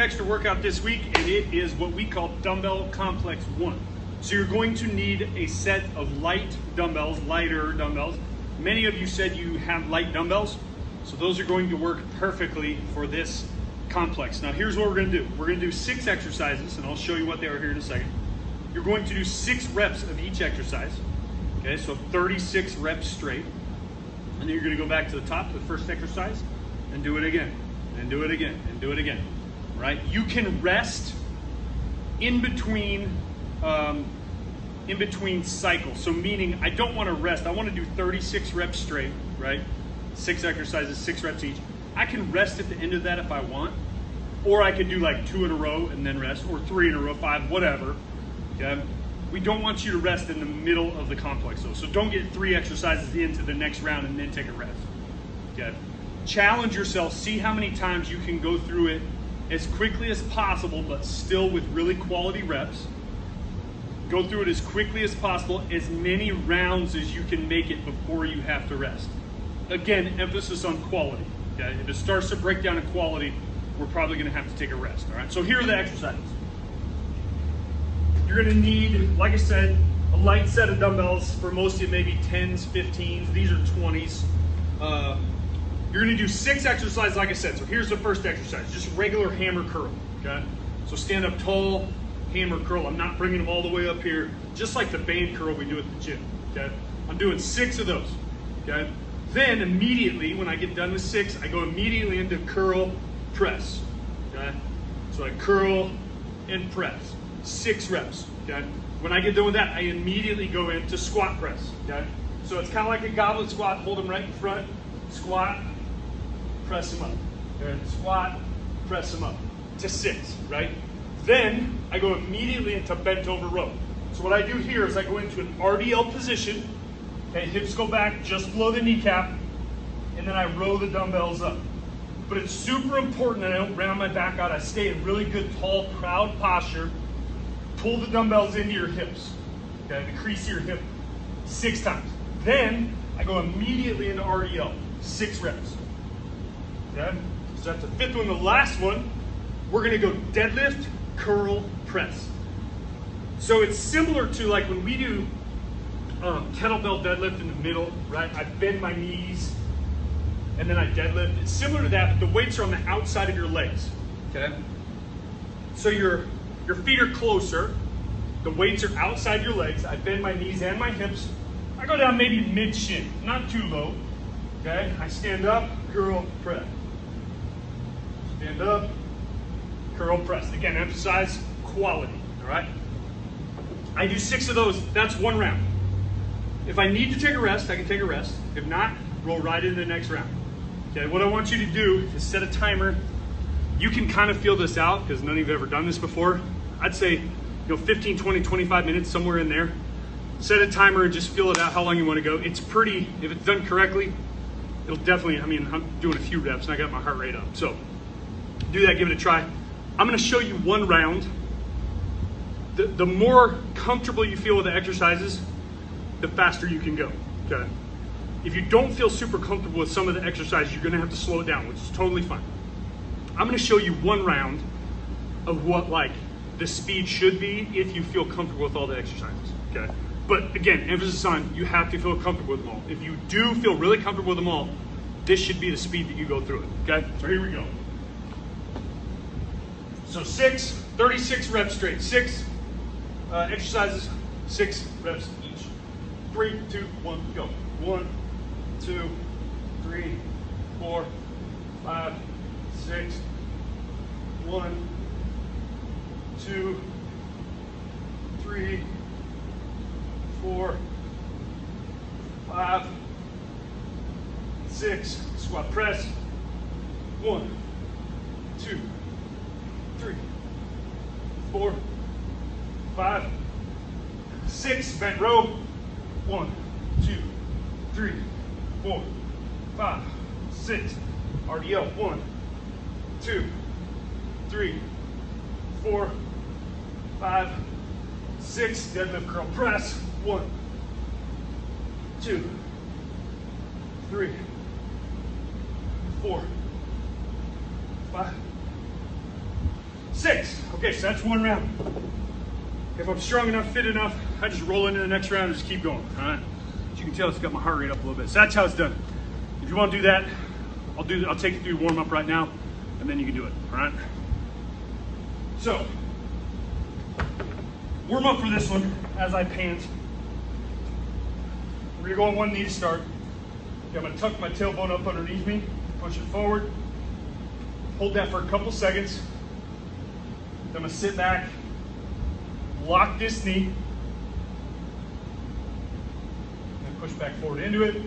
extra workout this week, and it is what we call Dumbbell Complex 1. So you're going to need a set of lighter dumbbells. Many of you said you have light dumbbells, so those are going to work perfectly for this complex. Now here's what we're gonna do. We're gonna do 6 exercises, and I'll show you what they are here in a second. You're going to do 6 reps of each exercise. Okay, so 36 reps straight. And then you're gonna go back to the top, the first exercise, and do it again, and do it again, and do it again, right? You can rest in between cycles. So meaning I don't wanna rest, I wanna do 36 reps straight, right? 6 exercises, 6 reps each. I can rest at the end of that if I want, or I could do like 2 in a row and then rest, or 3 in a row, 5, whatever, okay? We don't want you to rest in the middle of the complex though. So don't get 3 exercises into the next round and then take a rest, okay? Challenge yourself, see how many times you can go through it as quickly as possible, but still with really quality reps. Go through it as quickly as possible, as many rounds as you can make it before you have to rest. Again, emphasis on quality, okay? If it starts to break down in quality, we're probably gonna have to take a rest, all right? So here are the exercises. You're gonna need, like I said, a light set of dumbbells. For most of you, maybe 10s, 15s, these are 20s. You're gonna do 6 exercises, like I said. So here's the first exercise, just regular hammer curl, okay? So stand up tall, hammer curl. I'm not bringing them all the way up here, just like the band curl we do at the gym, okay? I'm doing 6 of those, okay? Then immediately, when I get done with 6, I go immediately into curl, press, okay? So I curl and press. 6 reps, okay? When I get done with that, I immediately go into squat press, okay? So it's kind of like a goblet squat, hold them right in front, squat, press them up, okay? Squat, press them up, to 6, right? Then I go immediately into bent over row. So what I do here is I go into an RDL position, okay? Hips go back just below the kneecap, and then I row the dumbbells up. But it's super important that I don't round my back out. I stay in really good, tall, proud posture. Pull the dumbbells into your hips, okay, the crease of your hip, 6 times. Then I go immediately into RDL, 6 reps, okay? So that's the 5th one. The last one, we're gonna go deadlift, curl, press. So it's similar to like when we do kettlebell deadlift in the middle, right? I bend my knees and then I deadlift. It's similar to that, but the weights are on the outside of your legs, okay? So your feet are closer, the weights are outside your legs. I bend my knees and my hips. I go down maybe mid-shin, not too low, okay? I stand up, curl, press. Stand up, curl, press. Again, emphasize quality, all right? I do 6 of those, that's 1 round. If I need to take a rest, I can take a rest. If not, roll right into the next round. Okay, what I want you to do is set a timer. You can kind of feel this out because none of you have ever done this before. I'd say, 15, 20, 25 minutes, somewhere in there. Set a timer and just feel it out how long you want to go. It's pretty, if it's done correctly, it'll definitely, I'm doing a few reps and I got my heart rate up. So do that, give it a try. I'm gonna show you 1 round. The more comfortable you feel with the exercises, the faster you can go, okay? If you don't feel super comfortable with some of the exercises, you're gonna have to slow it down, which is totally fine. I'm gonna show you 1 round of what like the speed should be if you feel comfortable with all the exercises, okay? But again, emphasis on you have to feel comfortable with them all. If you do feel really comfortable with them all, this should be the speed that you go through it, okay? So here we go. So 36 reps straight, 6 exercises, 6 reps each. 3, 2, 1, go. 1, 2, 3, 4, 5, 6, 1, 2, 3, 4, 5, 6. Squat press. 1, 2, 3, 4, 5, 6. Bent row. 1, 2, 3, 4, 5, 6. RDL. 1, 2, 3, 4, 5, 6. Deadlift curl press. 1, 2, 3, 4, 5, 6. Okay, so that's 1 round. If I'm strong enough, fit enough, I just roll into the next round and just keep going, all right? As you can tell, it's got my heart rate up a little bit. So that's how it's done. If you want to do that, I'll take you through warm up right now, and then you can do it, all right? So, warm up for this one as I pant. We're gonna go on one knee to start. Okay, I'm gonna tuck my tailbone up underneath me, push it forward, hold that for a couple seconds. Then I'm gonna sit back, lock this knee, and push back forward into it.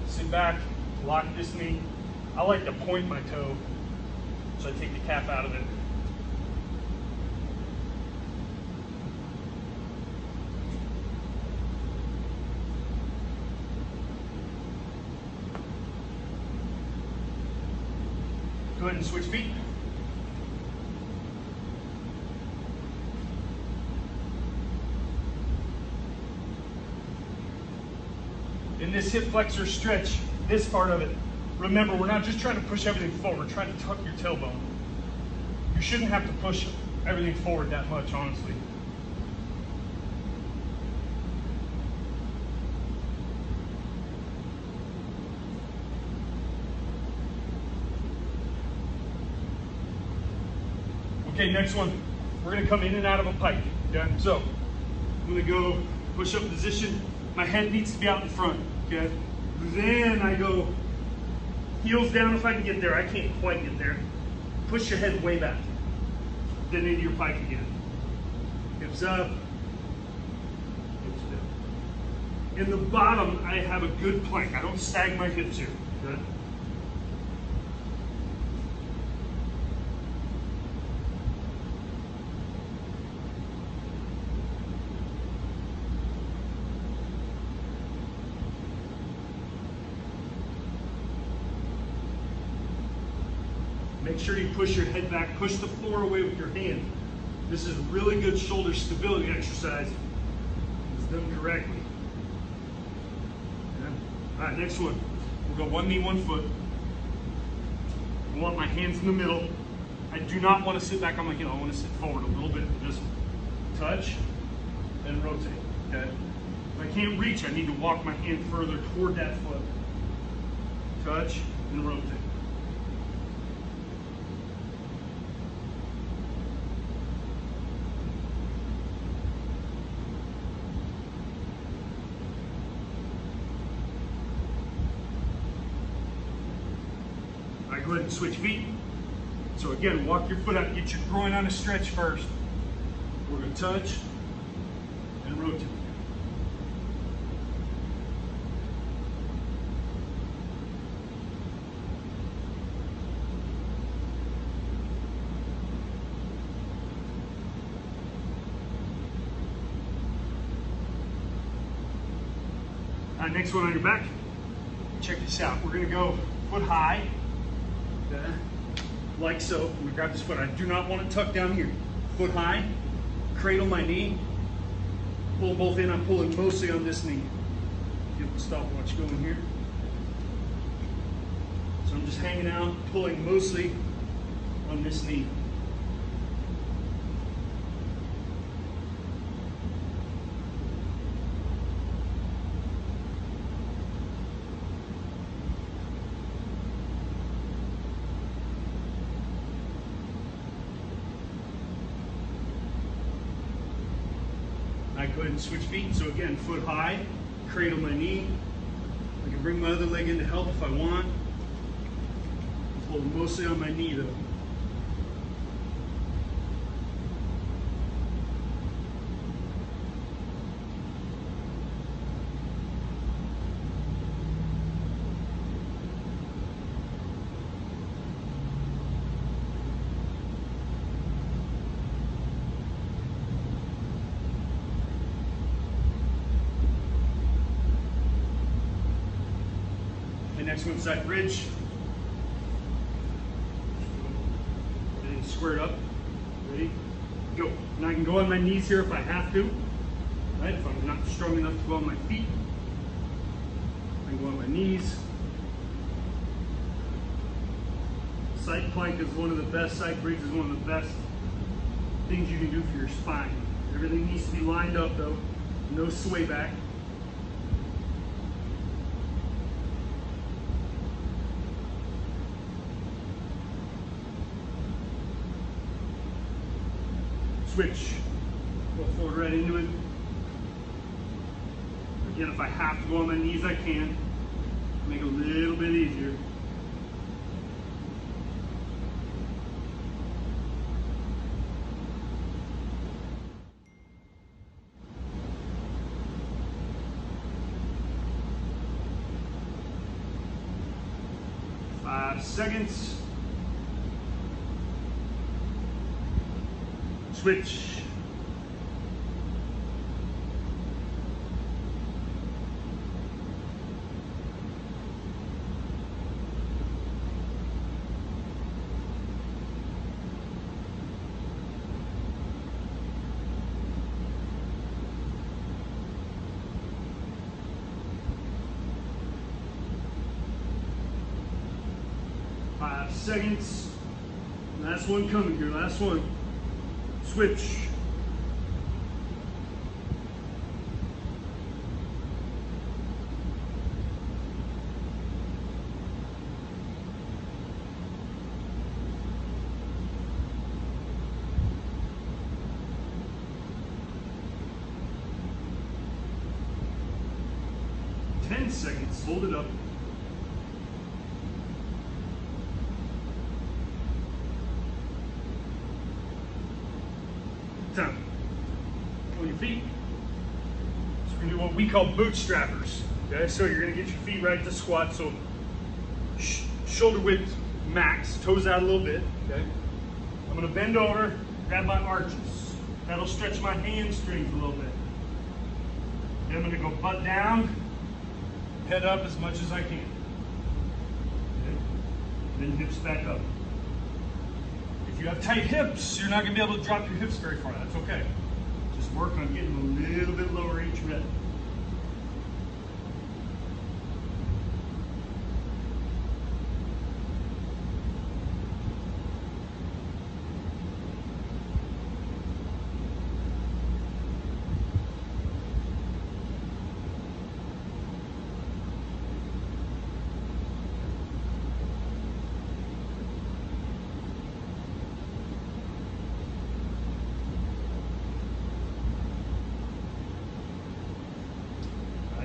Sit back, lock this knee. I like to point my toe, so I take the cap out of it. Go ahead and switch feet. In this hip flexor stretch, this part of it, remember, we're not just trying to push everything forward, we're trying to tuck your tailbone. You shouldn't have to push everything forward that much, honestly. Okay, next one. We're gonna come in and out of a pike, okay? So, I'm gonna go push-up position. My head needs to be out in front, okay? Then I go heels down if I can get there. I can't quite get there. Push your head way back. Then into your pike again. Hips up, hips down. In the bottom, I have a good plank. I don't sag my hips here, okay? Make sure you push your head back, push the floor away with your hand. This is a really good shoulder stability exercise. It's done correctly. Okay. All right, next one. We'll go one knee, one foot. I want my hands in the middle. I do not want to sit back on my heel. I want to sit forward a little bit. Just touch and rotate, okay? If I can't reach, I need to walk my hand further toward that foot. Touch and rotate. Go ahead and switch feet. So again, walk your foot out, get your groin on a stretch first. We're going to touch and rotate. All right, next one on your back. Check this out. We're going to go foot high. Okay. Like so. I'm gonna grab this foot. I do not want it tucked down here. Foot high, cradle my knee, pull both in. I'm pulling mostly on this knee. Get the stopwatch going here. So I'm just hanging out, pulling mostly on this knee. I go ahead and switch feet. So again, foot high, cradle my knee. I can bring my other leg in to help if I want. Hold mostly on my knee though. Next one, side bridge. And squared up. Ready? Go. Now I can go on my knees here if I have to. Right? If I'm not strong enough to go on my feet, I can go on my knees. Side plank is one of the best, side bridge is one of the best things you can do for your spine. Everything needs to be lined up though, no sway back. Switch, go forward right into it. Again, if I have to go on my knees, I can. Make it a little bit easier. Five seconds. Switch. Five seconds. Last one coming here, last one. Switch. Ten seconds, hold it up. Time. On your feet. So we're gonna do what we call bootstrappers. Okay, so you're gonna get your feet right to squat. So shoulder width max, toes out a little bit. Okay. I'm gonna bend over, grab my arches. That'll stretch my hamstrings a little bit. Then I'm gonna go butt down, head up as much as I can. Okay. Then hips back up. If you have tight hips, you're not going to be able to drop your hips very far. That's okay. Just work on getting a little bit lower each rep.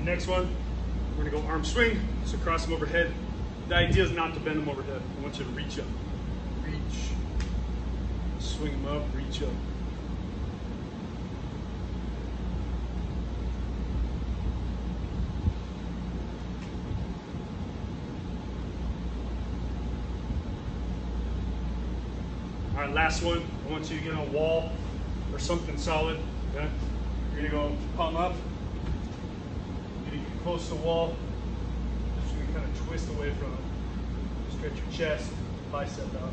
Next one, we're gonna go arm swing, so cross them overhead. The idea is not to bend them overhead. I want you to reach up. Reach. Swing them up, reach up. All right, last one. I want you to get on a wall or something solid. Okay? You're gonna go palm up. Close to the wall, just going to kind of twist away from it. Stretch your chest, bicep out.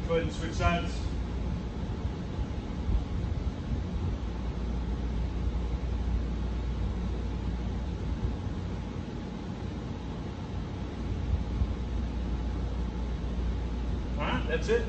Go ahead and switch sides. That's it.